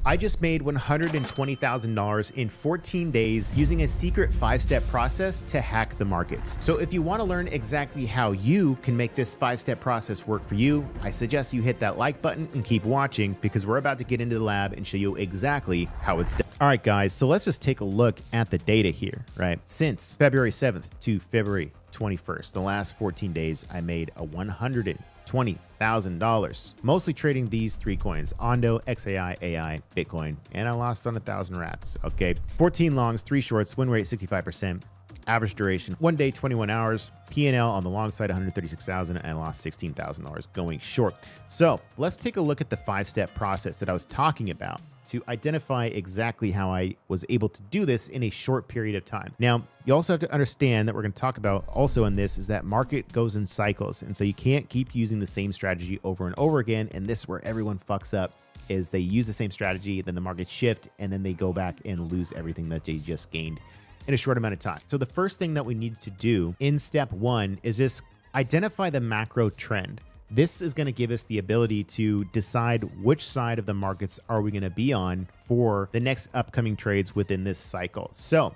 I just made $120,000 in 14 days using a secret 5-step process to hack the markets. So if you want to learn exactly how you can make this 5-step process work for you, I suggest you hit that like button and keep watching because we're about to get into the lab and show you exactly how it's done. All right, guys, so let's just take a look at the data here, right? Since February 7th to February 21st, the last 14 days, I made a $120,000, mostly trading these three coins: Ondo, XAI, AI, Bitcoin, and I lost on 1,000 rats. Okay, 14 longs, 3 shorts, win rate 65%, average duration 1 day 21 hours, P&L on the long side 136,000, and I lost $16,000 going short. So let's take a look at the 5-step process that I was talking about to identify exactly how I was able to do this in a short period of time. Now, you also have to understand that we're going to talk about also in this is that market goes in cycles. And so you can't keep using the same strategy over and over again. And this is where everyone fucks up, is they use the same strategy, then the market shift, and then they go back and lose everything that they just gained in a short amount of time. So the first thing that we need to do in step 1 is just identify the macro trend. This is going to give us the ability to decide which side of the markets are we going to be on for the next upcoming trades within this cycle. So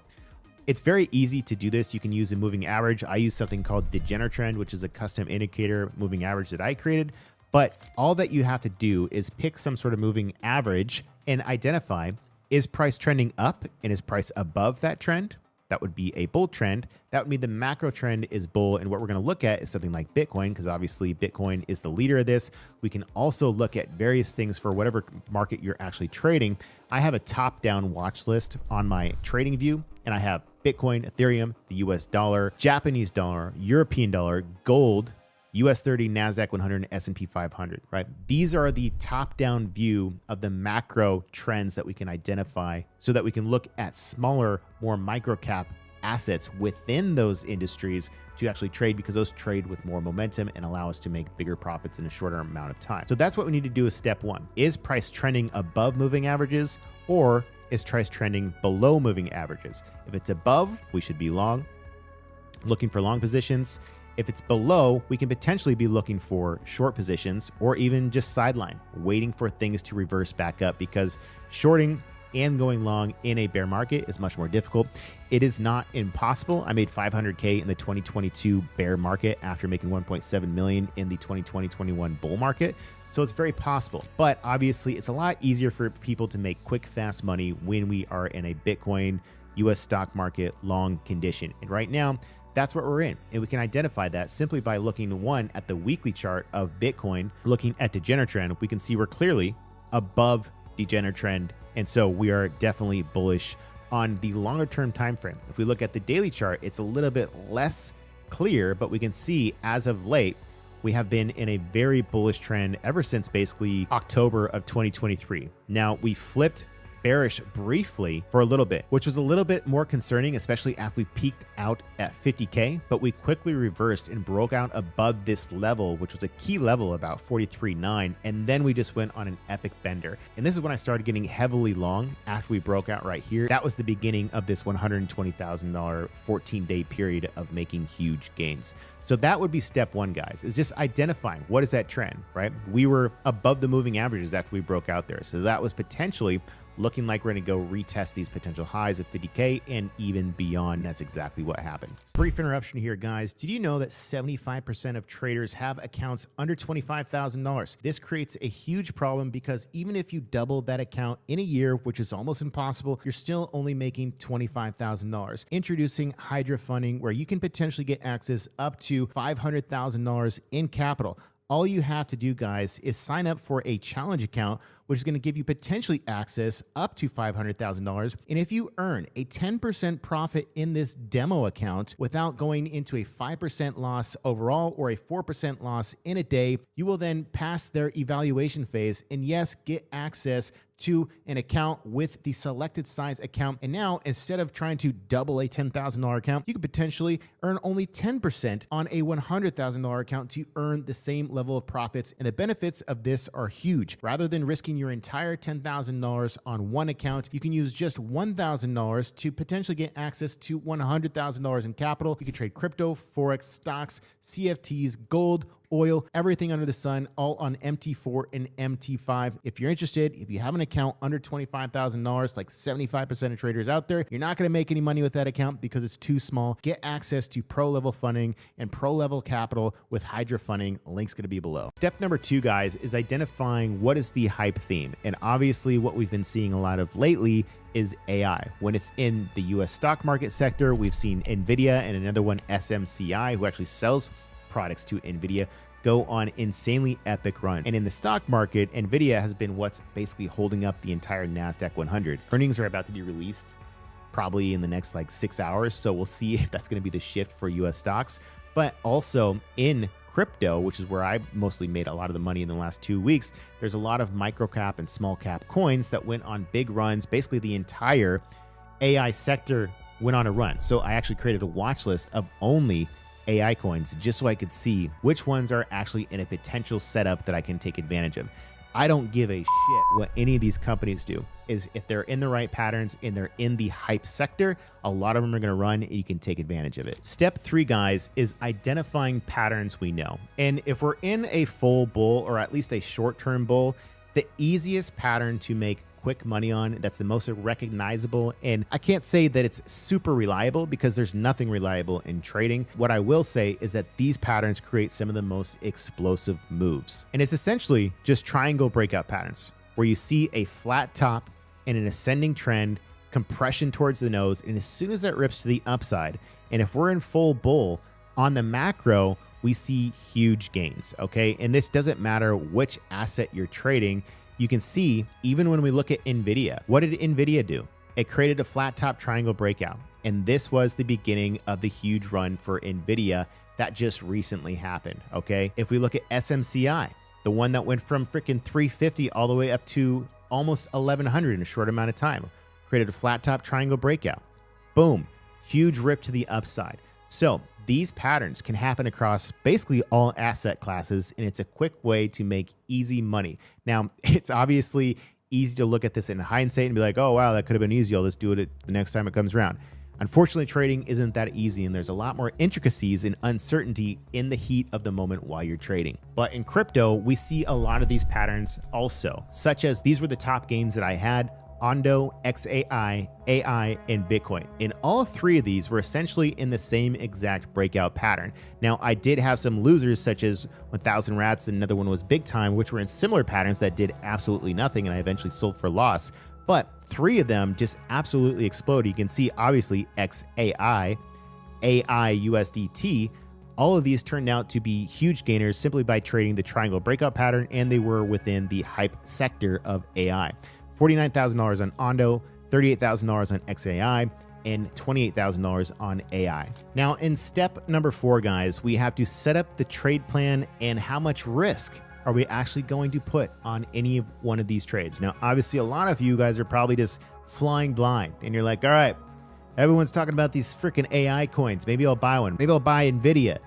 it's very easy to do this. You can use a moving average. I use something called Degener-Trend, which is a custom indicator moving average that I created. But all that you have to do is pick some sort of moving average and identify, is price trending up and is price above that trend? That would be a bull trend. That would mean the macro trend is bull. And what we're going to look at is something like Bitcoin, because obviously Bitcoin is the leader of this. We can also look at various things for whatever market you're actually trading. I have a top-down watch list on my trading view, and I have Bitcoin, Ethereum, the US dollar, Japanese dollar, European dollar, gold, US 30, NASDAQ 100, and S&P 500, right? These are the top-down view of the macro trends that we can identify so that we can look at smaller, more micro-cap assets within those industries to actually trade, because those trade with more momentum and allow us to make bigger profits in a shorter amount of time. So that's what we need to do as step 1. Is price trending above moving averages, or is price trending below moving averages? If it's above, we should be long, looking for long positions. If it's below, we can potentially be looking for short positions or even just sideline, waiting for things to reverse back up, because shorting and going long in a bear market is much more difficult. It is not impossible. I made $500K in the 2022 bear market after making 1.7 million in the 2020-21 bull market. So it's very possible, but obviously it's a lot easier for people to make quick, fast money when we are in a Bitcoin, US stock market long condition. And right now, that's what we're in. And we can identify that simply by looking, one, at the weekly chart of Bitcoin, looking at Degener-Trend. We can see we're clearly above Degener-Trend. And so we are definitely bullish on the longer term time frame. If we look at the daily chart, it's a little bit less clear, but we can see as of late, we have been in a very bullish trend ever since basically October of 2023. Now we flipped bearish briefly for a little bit, which was a little bit more concerning, especially after we peaked out at 50K, but we quickly reversed and broke out above this level, which was a key level about 43.9. And then we just went on an epic bender. And this is when I started getting heavily long after we broke out right here. That was the beginning of this $120,000 14-day period of making huge gains. So that would be step 1, guys, is just identifying what is that trend, right? We were above the moving averages after we broke out there. So that was potentially looking like we're going to go retest these potential highs of 50K and even beyond. That's exactly what happened. Brief interruption here, guys. Did you know that 75% of traders have accounts under $25,000? This creates a huge problem because even if you double that account in a year, which is almost impossible, you're still only making $25,000. Introducing Hydra Funding, where you can potentially get access up to $500,000 in capital. All you have to do, guys, is sign up for a challenge account, which is going to give you potentially access up to $500,000. And if you earn a 10% profit in this demo account without going into a 5% loss overall or a 4% loss in a day, you will then pass their evaluation phase and, yes, get access to an account with the selected size account. And now, instead of trying to double a $10,000 account, you could potentially earn only 10% on a $100,000 account to earn the same level of profits. And the benefits of this are huge. Rather than risking your entire $10,000 on one account, you can use just $1,000 to potentially get access to $100,000 in capital. You can trade crypto, Forex, stocks, CFTs, gold, oil, everything under the sun, all on MT4 and MT5. If you're interested, if you have an account under $25,000, like 75% of traders out there, you're not going to make any money with that account because it's too small. Get access to pro level funding and pro level capital with Hydra funding. Link's going to be below. Step number 2, guys, is identifying what is the hype theme. And obviously what we've been seeing a lot of lately is AI. When it's in the US stock market sector, we've seen Nvidia and another one, SMCI, who actually sells products to Nvidia, go on insanely epic run. And in the stock market, Nvidia has been what's basically holding up the entire NASDAQ 100. Earnings are about to be released probably in the next like 6 hours. So we'll see if that's going to be the shift for US stocks. But also in crypto, which is where I mostly made a lot of the money in the last 2 weeks, there's a lot of micro cap and small cap coins that went on big runs. Basically, the entire AI sector went on a run. So I actually created a watch list of only AI coins just so I could see which ones are actually in a potential setup that I can take advantage of. I don't give a shit what any of these companies do. Is if they're in the right patterns and they're in the hype sector, a lot of them are going to run and you can take advantage of it. Step 3, guys, is identifying patterns we know. And if we're in a full bull or at least a short-term bull, the easiest pattern to make quick money on, that's the most recognizable, and I can't say that it's super reliable because there's nothing reliable in trading. What I will say is that these patterns create some of the most explosive moves. And it's essentially just triangle breakout patterns where you see a flat top and an ascending trend, compression towards the nose, and as soon as that rips to the upside, and if we're in full bull on the macro, we see huge gains, okay? And this doesn't matter which asset you're trading. You can see, even when we look at Nvidia, what did Nvidia do? It created a flat top triangle breakout. And this was the beginning of the huge run for Nvidia that just recently happened, okay? If we look at SMCI, the one that went from freaking 350 all the way up to almost 1100 in a short amount of time, created a flat top triangle breakout. Boom, huge rip to the upside. So these patterns can happen across basically all asset classes, and it's a quick way to make easy money. Now, it's obviously easy to look at this in hindsight and be like, oh, wow, that could have been easy. I'll just do it the next time it comes around. Unfortunately, trading isn't that easy, and there's a lot more intricacies and uncertainty in the heat of the moment while you're trading. But in crypto, we see a lot of these patterns also, such as these were the top gains that I had: Ondo, XAI, AI, and Bitcoin. And all 3 of these were essentially in the same exact breakout pattern. Now, I did have some losers such as 1000 Rats, and another one was Big Time, which were in similar patterns that did absolutely nothing, and I eventually sold for loss. But 3 of them just absolutely exploded. You can see, obviously, XAI, AI, USDT, all of these turned out to be huge gainers simply by trading the triangle breakout pattern, and they were within the hype sector of AI. $49,000 on Ondo, $38,000 on XAI, and $28,000 on AI. Now, in step number 4, guys, we have to set up the trade plan and how much risk are we actually going to put on any one of these trades. Now, obviously, a lot of you guys are probably just flying blind, and you're like, all right, everyone's talking about these freaking AI coins. Maybe I'll buy one. Maybe I'll buy Nvidia.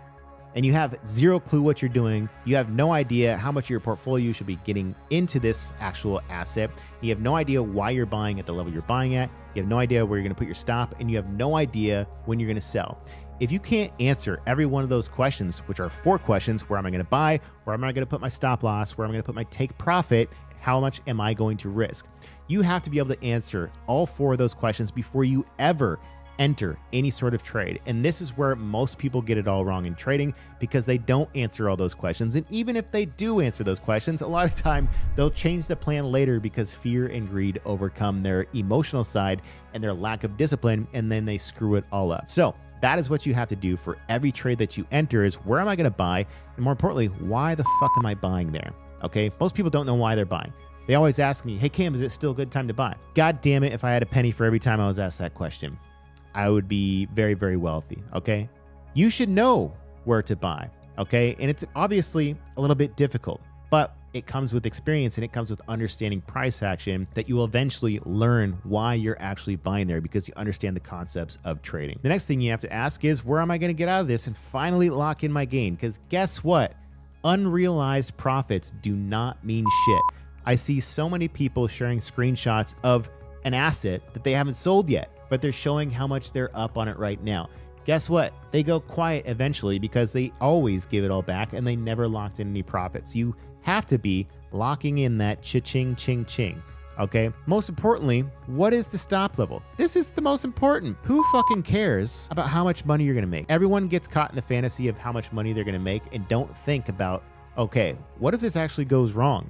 And you have zero clue what you're doing. You have no idea how much of your portfolio you should be getting into this actual asset. You have no idea why you're buying at the level you're buying at. You have no idea where you're going to put your stop, and you have no idea when you're going to sell. If you can't answer every one of those questions, which are 4 questions: where am I going to buy? Where am I going to put my stop loss? Where am I going to put my take profit? How much am I going to risk? You have to be able to answer all 4 of those questions before you ever enter any sort of trade. And this is where most people get it all wrong in trading, because they don't answer all those questions. And even if they do answer those questions, a lot of time they'll change the plan later because fear and greed overcome their emotional side and their lack of discipline, and then they screw it all up. So that is what you have to do for every trade that you enter: is where am I going to buy? And more importantly, why the fuck am I buying there? Okay, most people don't know why they're buying. They always ask me, hey Cam, is it still a good time to buy? God damn it, if I had a penny for every time I was asked that question, I would be very, very wealthy, okay? You should know where to buy, okay? And it's obviously a little bit difficult, but it comes with experience, and it comes with understanding price action, that you will eventually learn why you're actually buying there, because you understand the concepts of trading. The next thing you have to ask is, where am I going to get out of this and finally lock in my gain? Because guess what? Unrealized profits do not mean shit. I see so many people sharing screenshots of an asset that they haven't sold yet, but they're showing how much they're up on it right now. guess what? They go quiet eventually because they always give it all back and they never locked in any profits. You have to be locking in that cha-ching, ching, ching. Okay. Most importantly, what is the stop level? This is the most important. Who fucking cares about how much money you're going to make? Everyone gets caught in the fantasy of how much money they're going to make and don't think about, okay, what if this actually goes wrong?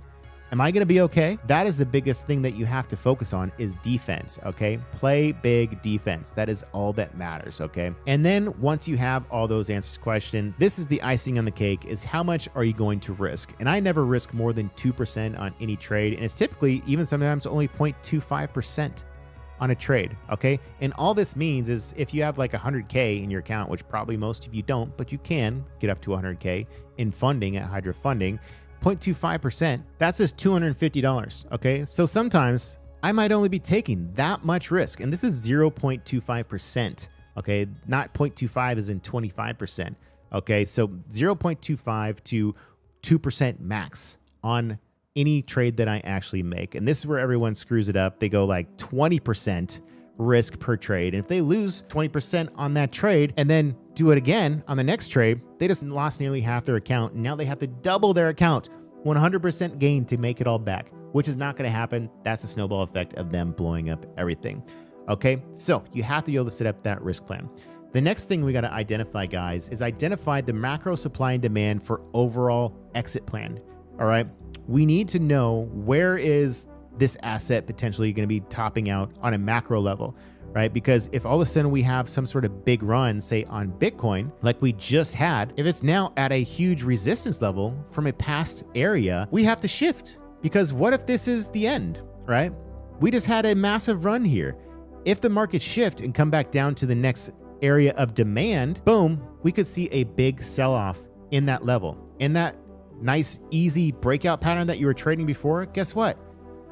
Am I going to be okay? That is the biggest thing that you have to focus on is defense, okay? Play big defense. That is all that matters, okay? And then once you have all those answers to question, this is the icing on the cake is how much are you going to risk? And I never risk more than 2% on any trade. And it's typically even sometimes only 0.25% on a trade, okay? And all this means is if you have like 100K in your account, which probably most of you don't, but you can get up to 100K in funding at Hydra Funding, 0.25%, that's just $250, okay? So sometimes I might only be taking that much risk, and this is 0.25%, okay? Not 0.25 is in 25%, okay? So 0.25 to 2% max on any trade that I actually make. And this is where everyone screws it up. They go like 20% risk per trade. And if they lose 20% on that trade and then do it again on the next trade, they just lost nearly half their account. And now they have to double their account, 100% gain to make it all back, which is not going to happen. That's the snowball effect of them blowing up everything. Okay, so you have to be able to set up that risk plan. The next thing we got to identify, guys, is identify the macro supply and demand for overall exit plan. All right, we need to know where is this asset potentially going to be topping out on a macro level, right? Because if all of a sudden we have some sort of big run, say on Bitcoin, like we just had, if it's now at a huge resistance level from a past area, we have to shift, because what if this is the end, right? We just had a massive run here. If the market shift and come back down to the next area of demand, boom, we could see a big sell-off in that level. In that nice, easy breakout pattern that you were trading before, guess what?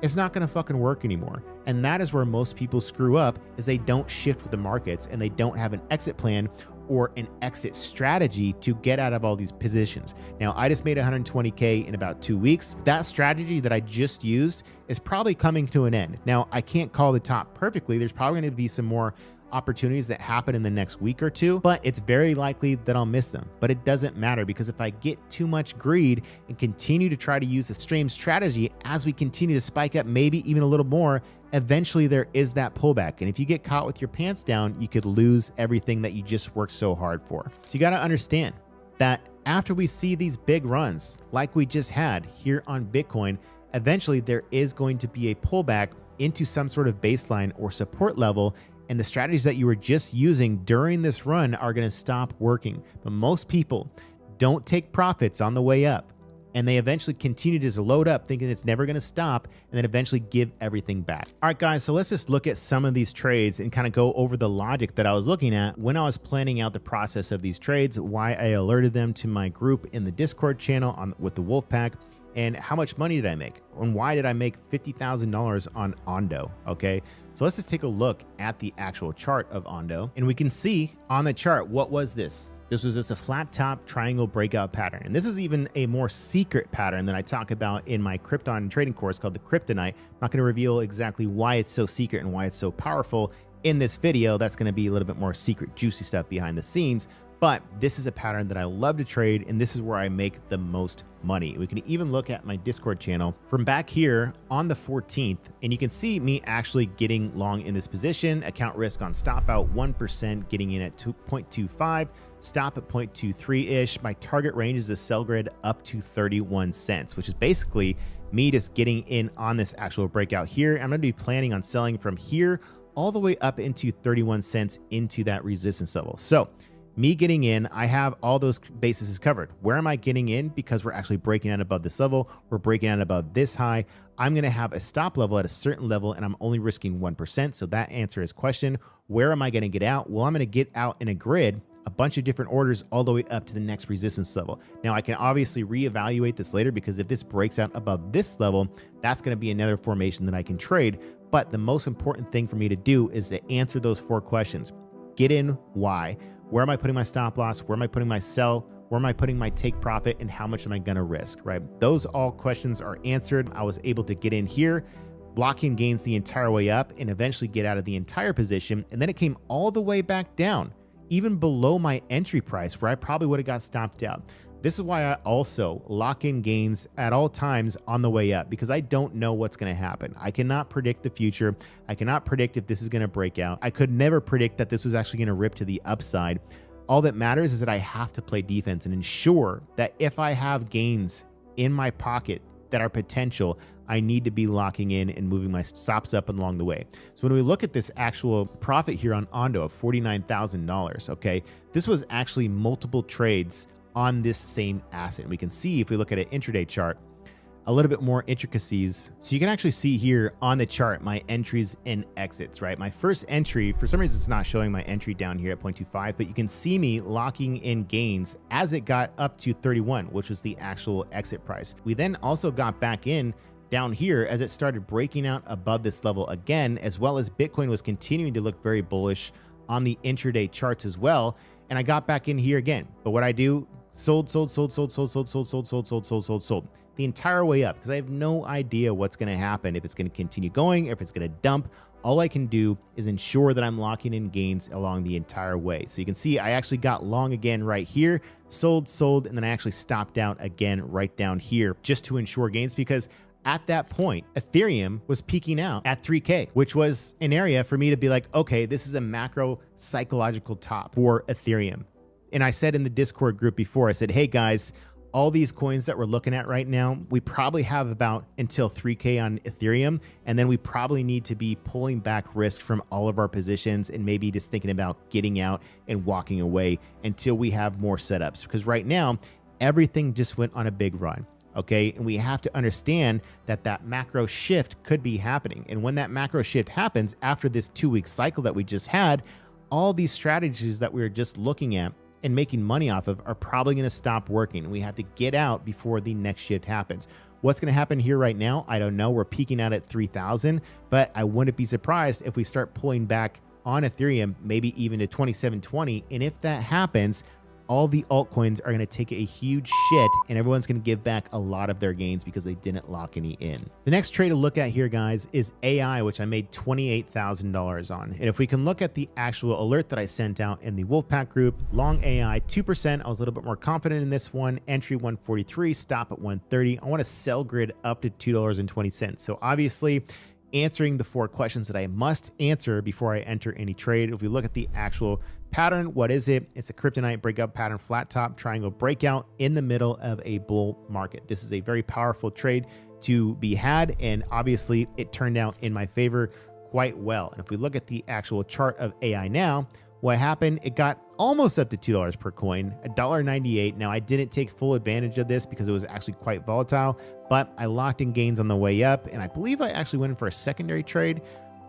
It's not going to fucking work anymore. And that is where most people screw up, is they don't shift with the markets and they don't have an exit plan or an exit strategy to get out of all these positions. Now, I just made 120K in about 2 weeks. That strategy that I just used is probably coming to an end. Now, I can't call the top perfectly. There's probably going to be some more opportunities that happen in the next week or two, but it's very likely that I'll miss them. But it doesn't matter, because if I get too much greed and continue to try to use the stream strategy as we continue to spike up, maybe even a little more, eventually there is that pullback. And if you get caught with your pants down, you could lose everything that you just worked so hard for. So you got to understand that after we see these big runs like we just had here on Bitcoin, eventually there is going to be a pullback into some sort of baseline or support level, and the strategies that you were just using during this run are going to stop working. But most people don't take profits on the way up, and they eventually continue to just load up thinking it's never going to stop, and then eventually give everything back. All right, guys, so let's just look at some of these trades and kind of go over the logic that I was looking at when I was planning out the process of these trades, why I alerted them to my group in the Discord channel with the Wolfpack, and how much money did I make, and why did I make $50,000 on Ondo, okay? So let's just take a look at the actual chart of Ondo, and we can see on the chart, what was this? This was just a flat top triangle breakout pattern. And this is even a more secret pattern that I talk about in my Krypton trading course called the Kryptonite. I'm not going to reveal exactly why it's so secret and why it's so powerful in this video. That's going to be a little bit more secret, juicy stuff behind the scenes. But this is a pattern that I love to trade, and this is where I make the most money. We can even look at my Discord channel from back here on the 14th, and you can see me actually getting long in this position. Account risk on stop out 1%, getting in at 2.25, stop at 0.23-ish. My target range is a sell grid up to 31 cents, which is basically me just getting in on this actual breakout here. I'm going to be planning on selling from here all the way up into 31 cents into that resistance level. So me getting in, I have all those bases covered. Where am I getting in? Because we're actually breaking out above this level. We're breaking out above this high. I'm going to have a stop level at a certain level, and I'm only risking 1%. So that answer is question, where am I going to get out? Well, I'm going to get out in a grid, a bunch of different orders all the way up to the next resistance level. Now, I can obviously reevaluate this later, because if this breaks out above this level, that's going to be another formation that I can trade. But the most important thing for me to do is to answer those 4 questions. Get in, why? Where am I putting my stop loss? Where am I putting my sell? Where am I putting my take profit? And how much am I going to risk, right? Those all questions are answered. I was able to get in here, blocking gains the entire way up, and eventually get out of the entire position. And then it came all the way back down even below my entry price where I probably would have got stopped out. This is why I also lock in gains at all times on the way up, because I don't know what's going to happen. I cannot predict the future. I cannot predict if this is going to break out. I could never predict that this was actually going to rip to the upside. All that matters is that I have to play defense and ensure that if I have gains in my pocket that are potential, I need to be locking in and moving my stops up along the way. So when we look at this actual profit here on Ondo of $49,000, okay, this was actually multiple trades on this same asset. We can see if we look at an intraday chart, a little bit more intricacies. So you can actually see here on the chart, my entries and exits, right? My first entry, for some reason, it's not showing my entry down here at 0.25, but you can see me locking in gains as it got up to 31, which was the actual exit price. We then also got back in down here as it started breaking out above this level again, as well as Bitcoin was continuing to look very bullish on the intraday charts as well. And I got back in here again. But what I do, sold the entire way up, because I have no idea what's going to happen, if it's going to continue going, if it's going to dump. All I can do is ensure that I'm locking in gains along the entire way. So you can see I actually got long again right here, sold, and then I actually stopped out again right down here just to ensure gains, because at that point, Ethereum was peaking out at 3K, which was an area for me to be like, okay, this is a macro psychological top for Ethereum. And I said in the Discord group before, I said, hey guys, all these coins that we're looking at right now, we probably have about until 3K on Ethereum. And then we probably need to be pulling back risk from all of our positions and maybe just thinking about getting out and walking away until we have more setups. Because right now, everything just went on a big run. Okay, and we have to understand that that macro shift could be happening. And when that macro shift happens after this 2-week cycle that we just had, all these strategies that we were just looking at and making money off of are probably going to stop working. And we have to get out before the next shift happens. What's going to happen here right now? I don't know. We're peaking out at 3,000, but I wouldn't be surprised if we start pulling back on Ethereum, maybe even to 2720. And if that happens, all the altcoins are going to take a huge shit and everyone's going to give back a lot of their gains because they didn't lock any in. The next trade to look at here, guys, is AI, which I made $28,000 on. And if we can look at the actual alert that I sent out in the Wolfpack group, long AI 2%. I was a little bit more confident in this one. Entry 143, stop at 130. I want to sell grid up to $2.20. So obviously, answering the 4 questions that I must answer before I enter any trade. If we look at the actual pattern, what is it? It's a kryptonite breakout pattern, flat top triangle breakout in the middle of a bull market. This is a very powerful trade to be had, and obviously it turned out in my favor quite well. And if we look at the actual chart of AI now, what happened, it got almost up to $2 per coin, $1.98. Now I didn't take full advantage of this because it was actually quite volatile, but I locked in gains on the way up, and I believe I actually went in for a secondary trade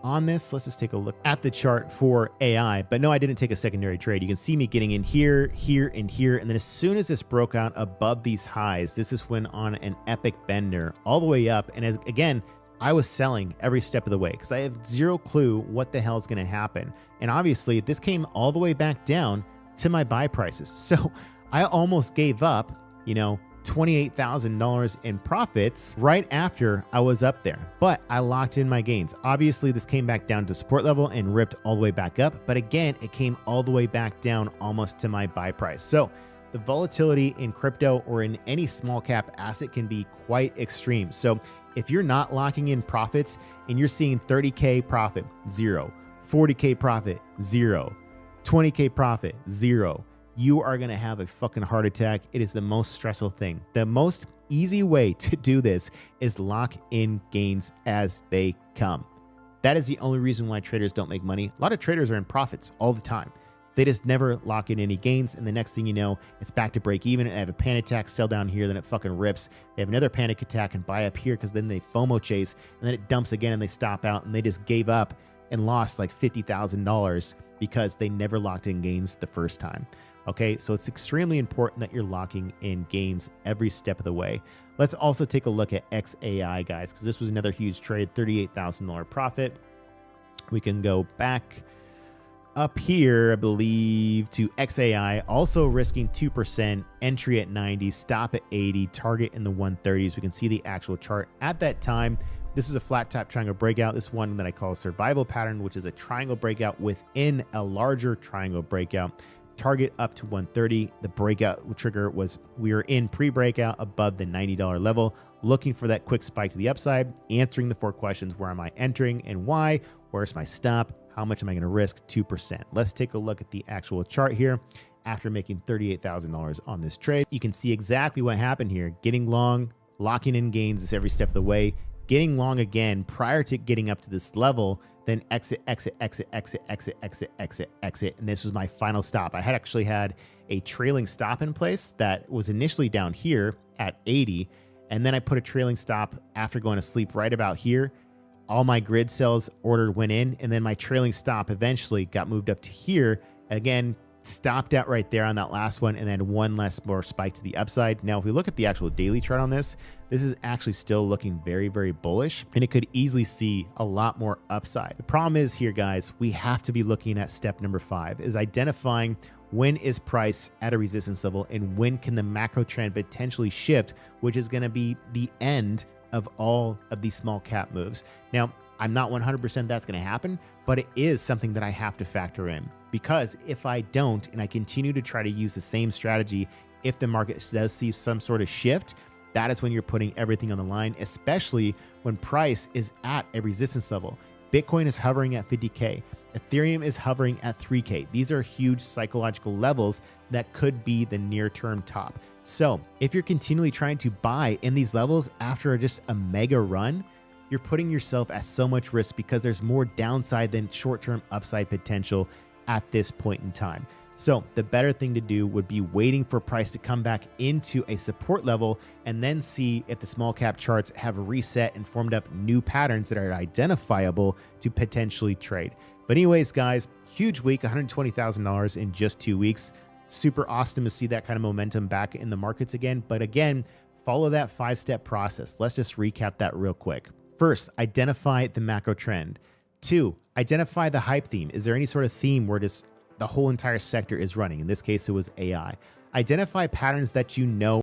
on this. Let's just take a look at the chart for AI. But no, I didn't take a secondary trade. You can see me getting in here, here, and here. And then as soon as this broke out above these highs, this is when on an epic bender all the way up. And as again, I was selling every step of the way because I have zero clue what the hell is going to happen. And obviously this came all the way back down to my buy prices. So I almost gave up, you know, $28,000 in profits right after I was up there, but I locked in my gains. Obviously this came back down to support level and ripped all the way back up. But again, it came all the way back down almost to my buy price. So the volatility in crypto or in any small cap asset can be quite extreme. So if you're not locking in profits and you're seeing 30K profit, 0, 40K profit, 0, 20K profit, 0, you are going to have a fucking heart attack. It is the most stressful thing. The most easy way to do this is lock in gains as they come. That is the only reason why traders don't make money. A lot of traders are in profits all the time. They just never lock in any gains. And the next thing you know, it's back to break even. And I have a panic attack, sell down here, then it fucking rips. They have another panic attack and buy up here because then they FOMO chase and then it dumps again and they stop out and they just gave up and lost like $50,000 because they never locked in gains the first time. Okay, so it's extremely important that you're locking in gains every step of the way. Let's also take a look at XAI, guys, because this was another huge trade, $38,000 profit. We can go back up here, I believe, to XAI, also risking 2%, entry at 90, stop at 80, target in the 130s. We can see the actual chart at that time. This was a flat top triangle breakout. This one that I call a survival pattern, which is a triangle breakout within a larger triangle breakout. target up to 130. The breakout trigger was we were in pre-breakout above the $90 level, looking for that quick spike to the upside, answering the 4 questions. Where am I entering and why? Where's my stop? How much am I going to risk? 2%. Let's take a look at the actual chart here. After making $38,000 on this trade, you can see exactly what happened here. Getting long, locking in gains every step of the way, getting long again prior to getting up to this level, then exit, exit, exit, exit, exit, exit, exit, exit. And this was my final stop. I had actually had a trailing stop in place that was initially down here at 80. And then I put a trailing stop after going to sleep right about here. All my grid cells ordered went in, and then my trailing stop eventually got moved up to here. Again, stopped out right there on that last one, and then one less more spike to the upside. Now, if we look at the actual daily chart on this is actually still looking very, very bullish, and it could easily see a lot more upside. The problem is here, guys, we have to be looking at step number 5, is identifying when is price at a resistance level and when can the macro trend potentially shift, which is going to be the end of all of these small cap moves. Now, I'm not 100% that's going to happen, but it is something that I have to factor in, because if I don't and I continue to try to use the same strategy, if the market does see some sort of shift, that is when you're putting everything on the line, especially when price is at a resistance level. Bitcoin is hovering at 50K. Ethereum is hovering at 3K. These are huge psychological levels that could be the near-term top. So if you're continually trying to buy in these levels after just a mega run, you're putting yourself at so much risk, because there's more downside than short-term upside potential at this point in time. So the better thing to do would be waiting for price to come back into a support level and then see if the small cap charts have reset and formed up new patterns that are identifiable to potentially trade. But anyways, guys, huge week, $120,000 in just 2 weeks. Super awesome to see that kind of momentum back in the markets again. But again, follow that 5-step process. Let's just recap that real quick. First, identify the macro trend. 2, identify the hype theme. Is there any sort of theme where just the whole entire sector is running? In this case, it was AI. Identify patterns that you know